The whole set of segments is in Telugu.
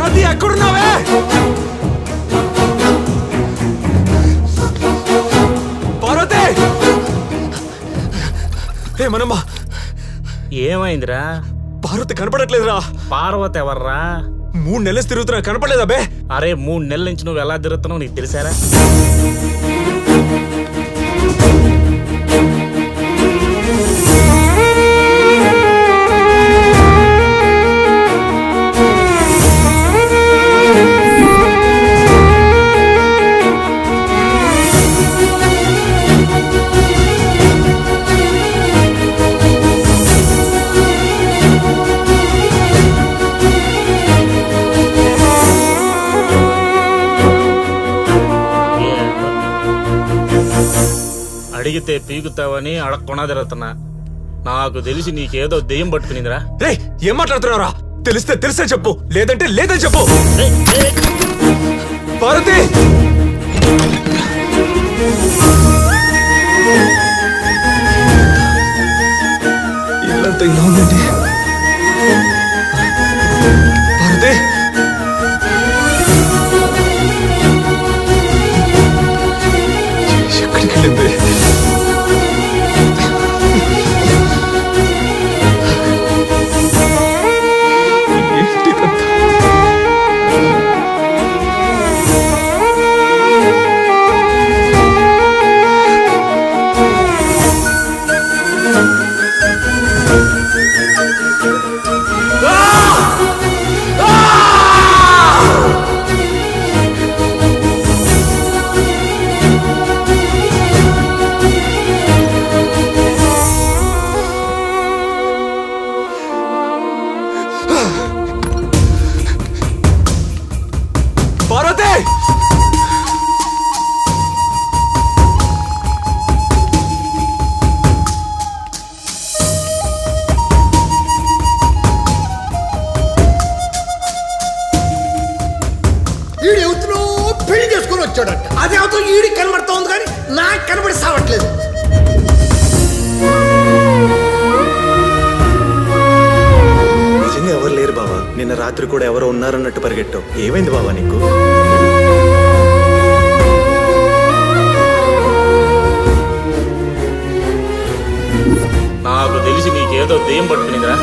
పార్వతి ఎక్కడున్నావే? పార్వతి! ఏమనమ్మా? ఏమైందిరా? పార్వతి కనపడట్లేదురా. పార్వతి ఎవర్రా? 3 నెలలు తిరుగుతున్నా, కనపడలేదా బే? అరే 3 నెలల నుంచి నువ్వు ఎలా తిరుగుతున్నావు నీకు తెలిసారా? అడిగితే పీకుతావని అడగకుండా తిరుగుతున్నా. నాకు తెలిసి నీకేదో దెయ్యం పట్టుకునిందిరా. రే ఏం మాట్లాడుతున్నావురా? తెలిస్తే తెలిసే చెప్పు, లేదంటే లేదని చెప్పు. పార్వతి! ఇల్లంతా ఇలా ఉందండి. పార్వతి! ఎక్కడికి వెళ్ళింది? అదే అవుతూ ఈడికి కనబడతా ఉంది కానీ నాకు కనబడి సావట్లేదు. నిజంగా ఎవరు లేరు బావా. నిన్న రాత్రి కూడా ఎవరో ఉన్నారన్నట్టు పరిగెట్టావు. ఏమైంది బావా నీకు? నాకు తెలిసి నీకేదో దెయ్యం పట్టుకునిందిరా.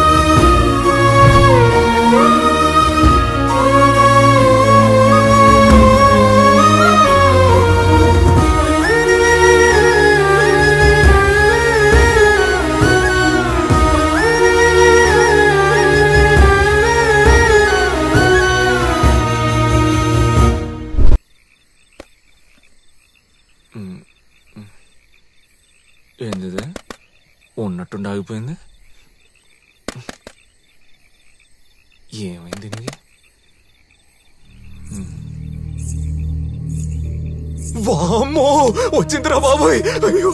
ఏంది ఉన్నట్టుండి ఆగిపోయింది? ఏమైంది నీకు? వామ్మో వచ్చిందిరా బాబోయ్! అయ్యో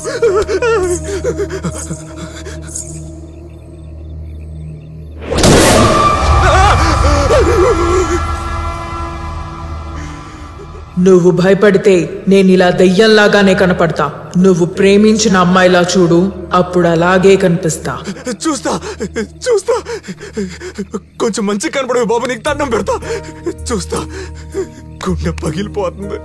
నువ్వు భయపడితే నేనిలా దయ్యంలాగానే కనపడతా. నువ్వు ప్రేమించిన అమ్మాయిలా చూడు, అప్పుడు అలాగే కనిపిస్తా. చూస్తా చూస్తా. కొంచెం మంచి కనపడవు బాబు, నీకు దండం పెడతా. చూస్తా. గుండె పగిలిపోతుంది.